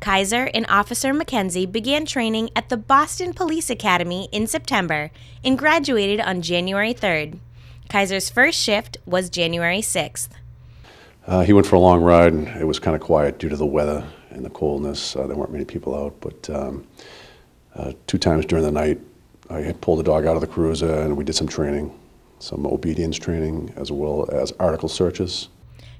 Keiser and Officer Mackenzie began training at the Boston Police Academy in September and graduated on January 3rd. Keiser's first shift was January 6th. He went for a long ride, and it was kind of quiet due to the weather and the coldness. There weren't many people out, but 2 times during the night, I had pulled the dog out of the cruiser, and we did some training, some obedience training, as well as article searches.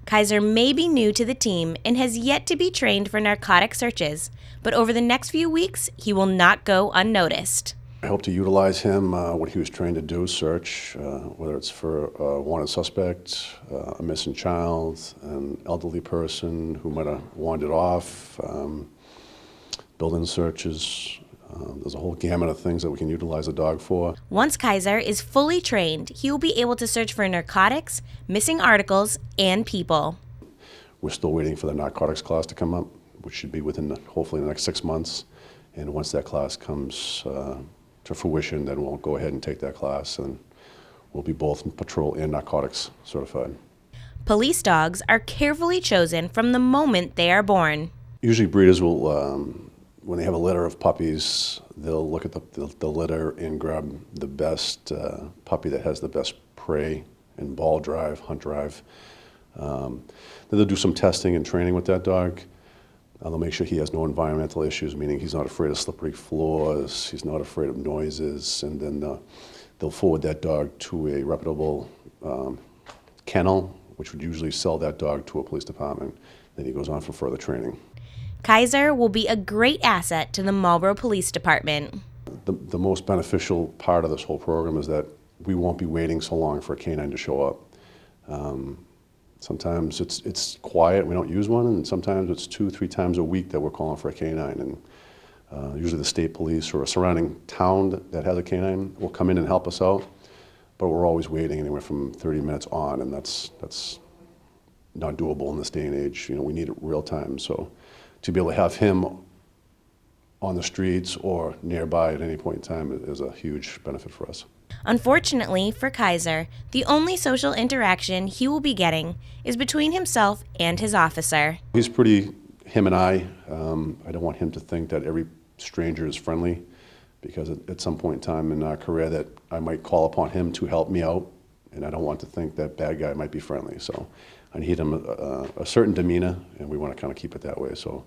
Keiser may be new to the team and has yet to be trained for narcotic searches, but over the next few weeks, he will not go unnoticed. I hope to utilize him, what he was trained to do, search, whether it's for a wanted suspect, a missing child, an elderly person who might have wandered off, building searches. There's a whole gamut of things that we can utilize the dog for. Once Keiser is fully trained, he will be able to search for narcotics, missing articles, and people. We're still waiting for the narcotics class to come up, which should be within hopefully the next 6 months. And once that class comes to fruition, then we'll go ahead and take that class, and we'll be both patrol and narcotics certified. Police dogs are carefully chosen from the moment they are born. Usually breeders will, when they have a litter of puppies, they'll look at the litter and grab the best puppy that has the best prey and ball drive, hunt drive. Then they'll do some testing and training with that dog. They'll make sure he has no environmental issues, meaning he's not afraid of slippery floors, he's not afraid of noises, and then they'll forward that dog to a reputable kennel, which would usually sell that dog to a police department. Then he goes on for further training. Keiser will be a great asset to the Marlborough Police Department. The most beneficial part of this whole program is that we won't be waiting so long for a canine to show up. Sometimes it's quiet, we don't use one, and sometimes it's 2-3 times a week that we're calling for a canine. And usually the state police or a surrounding town that has a canine will come in and help us out, but we're always waiting anywhere from 30 minutes on, and that's not doable in this day and age. You know, we need it real time. So to be able to have him on the streets or nearby at any point in time is a huge benefit for us. Unfortunately for Keiser, the only social interaction he will be getting is between himself and his officer. He's pretty him and I. I don't want him to think that every stranger is friendly, because at some point in time in our career that I might call upon him to help me out, and I don't want to think that bad guy might be friendly. So I need him a certain demeanor, and we want to kind of keep it that way. So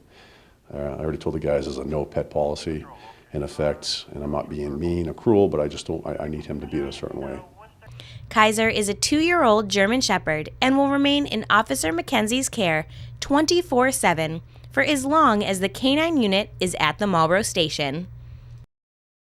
I already told the guys there's a no pet policy in effect, and I'm not being mean or cruel, but I need him to be a certain way. Keiser is a 2-year-old German Shepherd and will remain in Officer Mackenzie's care 24/7 for as long as the canine unit is at the Marlborough station.